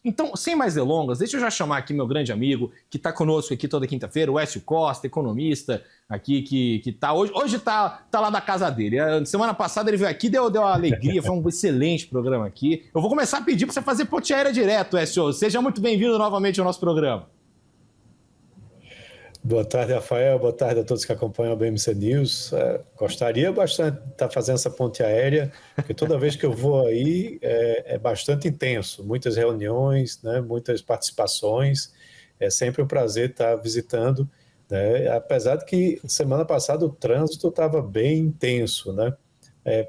Então, sem mais delongas, deixa eu já chamar aqui meu grande amigo, que está conosco aqui toda quinta-feira, o Écio Costa, economista aqui, que tá hoje tá lá da casa dele. Semana passada ele veio aqui, deu uma alegria, foi um excelente programa aqui. Eu vou começar a pedir para você fazer ponte aérea direto, Écio. Seja muito bem-vindo novamente ao nosso programa. Boa tarde, Rafael. Boa tarde a todos que acompanham a BMC News. Gostaria bastante de estar fazendo essa ponte aérea, porque toda vez que eu vou aí é bastante intenso. Muitas reuniões, né, muitas participações. É sempre um prazer estar visitando, né? Apesar de que semana passada o trânsito estava bem intenso, né?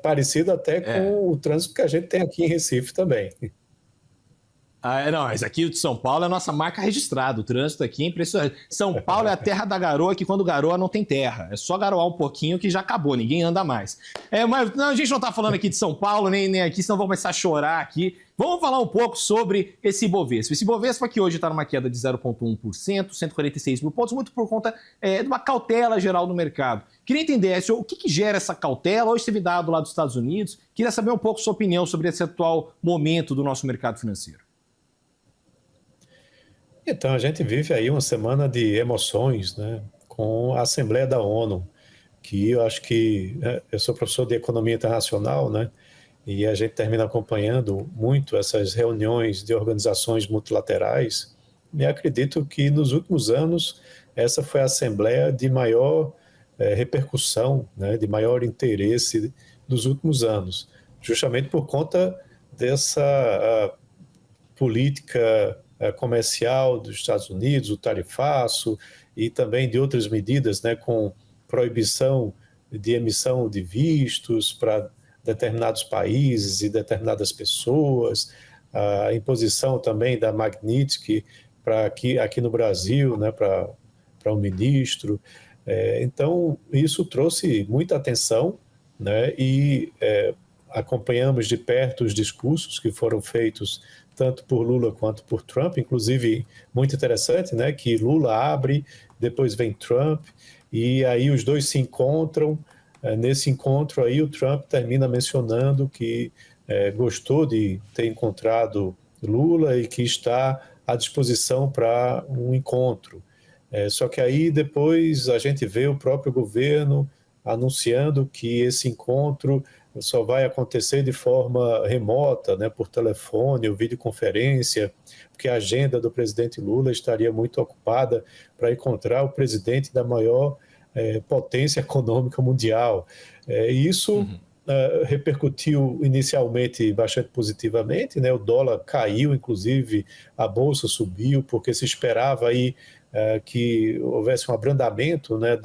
Parecido até com o trânsito que a gente tem aqui em Recife também. Não, mas aqui de São Paulo é a nossa marca registrada. O trânsito aqui é impressionante. São Paulo é a terra da garoa, que quando garoa não tem terra. É só garoar um pouquinho que já acabou, ninguém anda mais. Mas não, a gente não está falando aqui de São Paulo, nem aqui, senão vou começar a chorar aqui. Vamos falar um pouco sobre esse Ibovespa. Esse Ibovespa que hoje está numa queda de 0,1%, 146 mil pontos, muito por conta de uma cautela geral no mercado. Queria entender, o que gera essa cautela? Hoje teve dado lá dos Estados Unidos. Queria saber um pouco sua opinião sobre esse atual momento do nosso mercado financeiro. Então, a gente vive aí uma semana de emoções, né, com a Assembleia da ONU, que eu acho que eu sou professor de Economia Internacional, né, e a gente termina acompanhando muito essas reuniões de organizações multilaterais, e acredito que nos últimos anos essa foi a Assembleia de maior repercussão, né, de maior interesse dos últimos anos, justamente por conta dessa política comercial dos Estados Unidos, o tarifaço, e também de outras medidas, né, com proibição de emissão de vistos para determinados países e determinadas pessoas, a imposição também da Magnitsky para aqui no Brasil, né, para o ministro. Então, isso trouxe muita atenção, né, e acompanhamos de perto os discursos que foram feitos tanto por Lula quanto por Trump, inclusive muito interessante, né, que Lula abre, depois vem Trump, e aí os dois se encontram. Nesse encontro aí o Trump termina mencionando que gostou de ter encontrado Lula e que está à disposição para um encontro. Só que aí depois a gente vê o próprio governo anunciando que esse encontro só vai acontecer de forma remota, né, por telefone ou videoconferência, porque a agenda do presidente Lula estaria muito ocupada para encontrar o presidente da maior potência econômica mundial. E isso repercutiu inicialmente bastante positivamente, né? O dólar caiu, inclusive a bolsa subiu, porque se esperava aí que houvesse um abrandamento, né,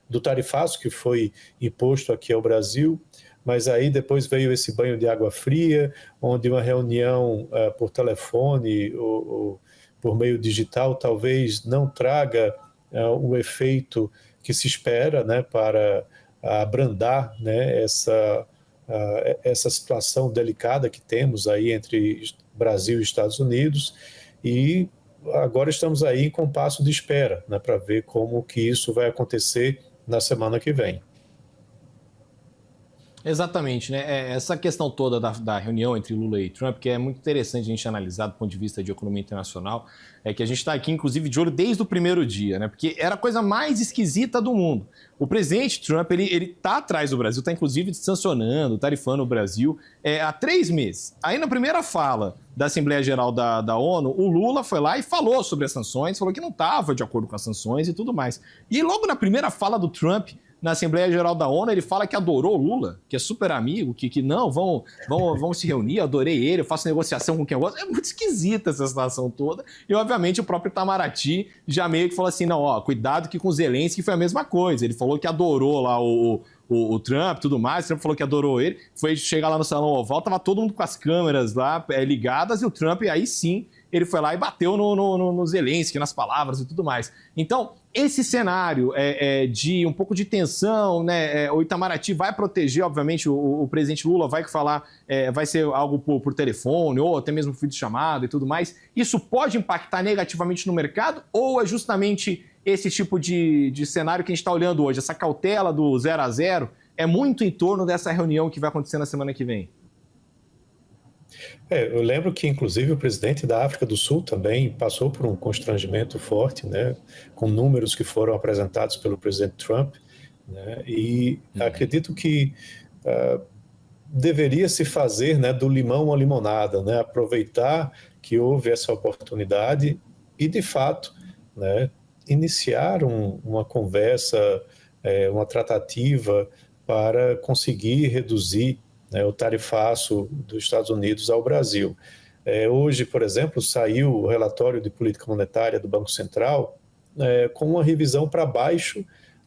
do tarifaço que foi imposto aqui ao Brasil, mas aí depois veio esse banho de água fria, onde uma reunião por telefone ou por meio digital talvez não traga o efeito que se espera, né, para abrandar, né, essa situação delicada que temos aí entre Brasil e Estados Unidos, e agora estamos aí em compasso de espera, né, para ver como que isso vai acontecer na semana que vem. Exatamente, né? Essa questão toda da reunião entre Lula e Trump, que é muito interessante a gente analisar do ponto de vista de economia internacional, é que a gente está aqui, inclusive, de olho desde o primeiro dia, né? Porque era a coisa mais esquisita do mundo. O presidente Trump, ele tá atrás do Brasil, está inclusive sancionando, tarifando o Brasil há 3 meses. Aí na primeira fala da Assembleia Geral da ONU, o Lula foi lá e falou sobre as sanções, falou que não estava de acordo com as sanções e tudo mais. E logo na primeira fala do Trump, na Assembleia Geral da ONU, ele fala que adorou o Lula, que é super amigo, que não, vão se reunir, eu adorei ele, eu faço negociação com quem eu gosto. É muito esquisita essa situação toda. E, obviamente, o próprio Itamaraty já meio que falou assim, não, ó, cuidado que com o Zelensky foi a mesma coisa. Ele falou que adorou lá o Trump e tudo mais, o Trump falou que adorou ele, foi chegar lá no Salão Oval, tava todo mundo com as câmeras lá ligadas, e o Trump, aí sim, ele foi lá e bateu no Zelensky, nas palavras e tudo mais. Então, esse cenário de um pouco de tensão, né? O Itamaraty vai proteger, obviamente, o presidente Lula vai falar, vai ser algo por telefone ou até mesmo vídeo chamado e tudo mais. Isso pode impactar negativamente no mercado ou é justamente esse tipo de cenário que a gente está olhando hoje, essa cautela do 0 a 0, é muito em torno dessa reunião que vai acontecer na semana que vem? Eu lembro que, inclusive, o presidente da África do Sul também passou por um constrangimento forte, né, com números que foram apresentados pelo presidente Trump, né, e acredito que deveria se fazer, né, do limão à limonada, né, aproveitar que houve essa oportunidade e, de fato, né, iniciar uma conversa, uma tratativa para conseguir reduzir, né, o tarifaço dos Estados Unidos ao Brasil. Hoje, por exemplo, saiu o relatório de política monetária do Banco Central com uma revisão para baixo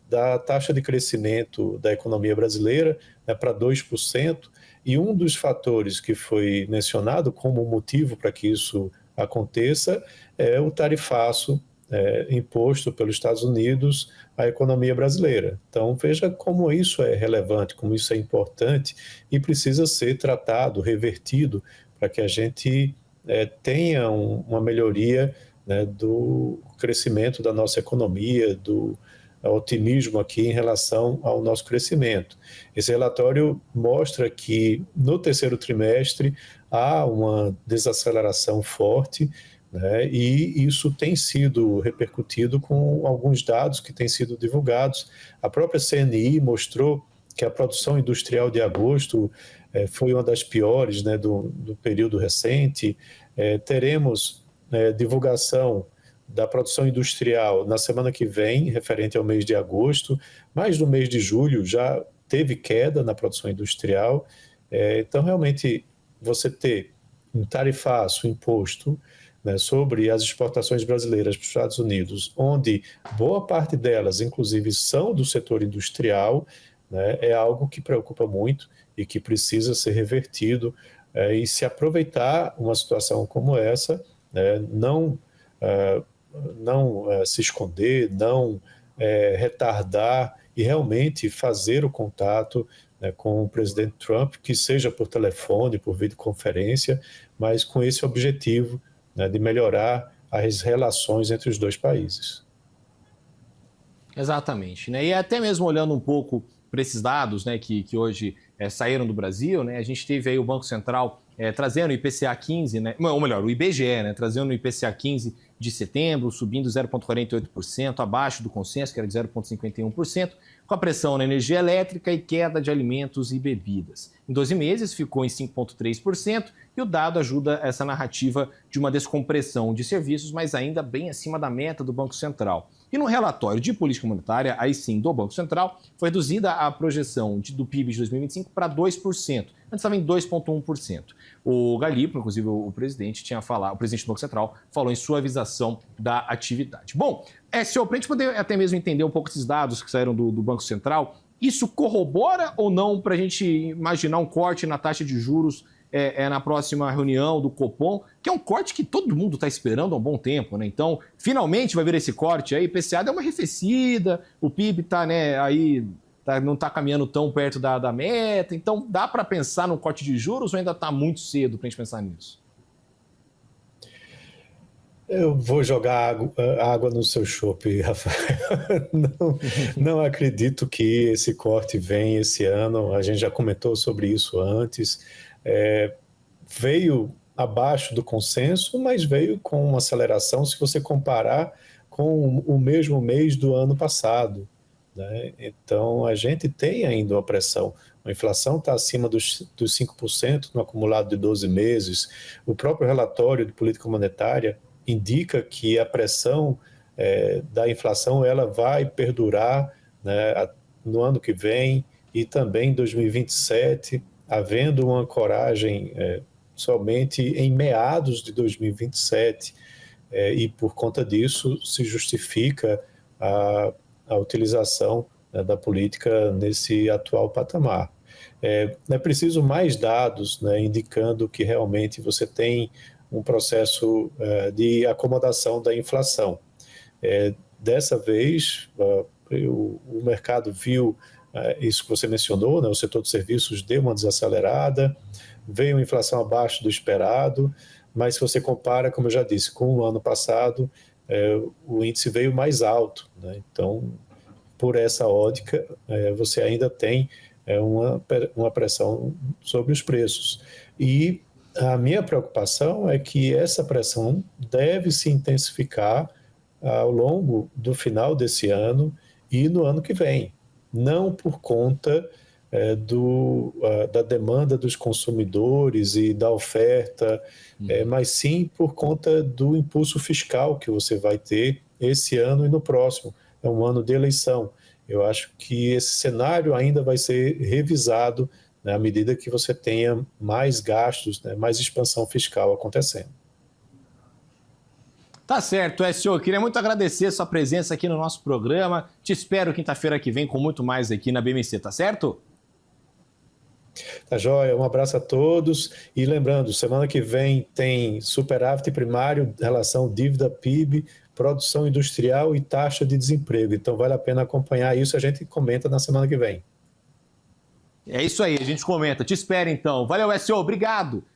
da taxa de crescimento da economia brasileira, né, para 2%, e um dos fatores que foi mencionado como motivo para que isso aconteça é o tarifaço imposto pelos Estados Unidos à economia brasileira. Então, veja como isso é relevante, como isso é importante e precisa ser tratado, revertido, para que a gente tenha uma melhoria, né, do crescimento da nossa economia, do otimismo aqui em relação ao nosso crescimento. Esse relatório mostra que no terceiro trimestre há uma desaceleração forte, né, e isso tem sido repercutido com alguns dados que têm sido divulgados. A própria CNI mostrou que a produção industrial de agosto foi uma das piores, né, do período recente. Teremos divulgação da produção industrial na semana que vem, referente ao mês de agosto, mas no mês de julho já teve queda na produção industrial. Então, realmente, você ter um tarifaço imposto, né, sobre as exportações brasileiras para os Estados Unidos, onde boa parte delas, inclusive, são do setor industrial, né, é algo que preocupa muito e que precisa ser revertido, e se aproveitar uma situação como essa, né, não se esconder, não retardar e realmente fazer o contato, né, com o presidente Trump, que seja por telefone, por videoconferência, mas com esse objetivo, né, de melhorar as relações entre os dois países. Exatamente, né? E até mesmo olhando um pouco para esses dados, né, que hoje saíram do Brasil, né, a gente teve aí o Banco Central trazendo o IPCA 15, né, ou melhor, o IBGE, né, trazendo o IPCA 15 de setembro, subindo 0,48%, abaixo do consenso, que era de 0,51%, com a pressão na energia elétrica e queda de alimentos e bebidas. Em 12 meses ficou em 5,3%, e o dado ajuda essa narrativa de uma descompressão de serviços, mas ainda bem acima da meta do Banco Central. E no relatório de política monetária, aí sim, do Banco Central, foi reduzida a projeção do PIB de 2025 para 2%. Antes estava em 2,1%. O Galipo, inclusive o presidente, tinha falado, o presidente do Banco Central, falou em suavização da atividade. Bom, senhor, para a gente poder até mesmo entender um pouco esses dados que saíram do Banco Central, isso corrobora ou não para a gente imaginar um corte na taxa de juros na próxima reunião do Copom, que é um corte que todo mundo está esperando há um bom tempo, né? Então, finalmente vai vir esse corte aí, IPCA deu uma arrefecida, o PIB está, né, aí não está caminhando tão perto da meta, então dá para pensar num corte de juros ou ainda está muito cedo para a gente pensar nisso? Eu vou jogar água no seu chope, Rafael. Não acredito que esse corte venha esse ano. A gente já comentou sobre isso antes. Veio abaixo do consenso, mas veio com uma aceleração se você comparar com o mesmo mês do ano passado, né? Então, a gente tem ainda uma pressão. A inflação está acima dos 5% no acumulado de 12 meses. O próprio relatório de política monetária indica que a pressão da inflação ela vai perdurar, né, no ano que vem e também em 2027, havendo uma ancoragem somente em meados de 2027, e por conta disso se justifica a utilização, né, da política nesse atual patamar. É preciso mais dados, né, indicando que realmente você tem um processo de acomodação da inflação. Dessa vez, o mercado viu isso que você mencionou, né, o setor de serviços deu uma desacelerada, veio uma inflação abaixo do esperado, mas se você compara, como eu já disse, com o ano passado, o índice veio mais alto, né? Então, por essa ótica, você ainda tem uma pressão sobre os preços. E A minha preocupação é que essa pressão deve se intensificar ao longo do final desse ano e no ano que vem, não por conta da demanda dos consumidores e da oferta, mas sim por conta do impulso fiscal que você vai ter esse ano e no próximo. É um ano de eleição. Eu acho que esse cenário ainda vai ser revisado, né, à medida que você tenha mais gastos, né, mais expansão fiscal acontecendo. Tá certo, SO. Queria muito agradecer a sua presença aqui no nosso programa. Te espero quinta-feira que vem com muito mais aqui na BMC, tá certo? Tá joia, um abraço a todos. E lembrando, semana que vem tem superávit primário, relação dívida PIB, produção industrial e taxa de desemprego. Então vale a pena acompanhar isso, a gente comenta na semana que vem. É isso aí, a gente comenta. Te espero então. Valeu, SO. Obrigado.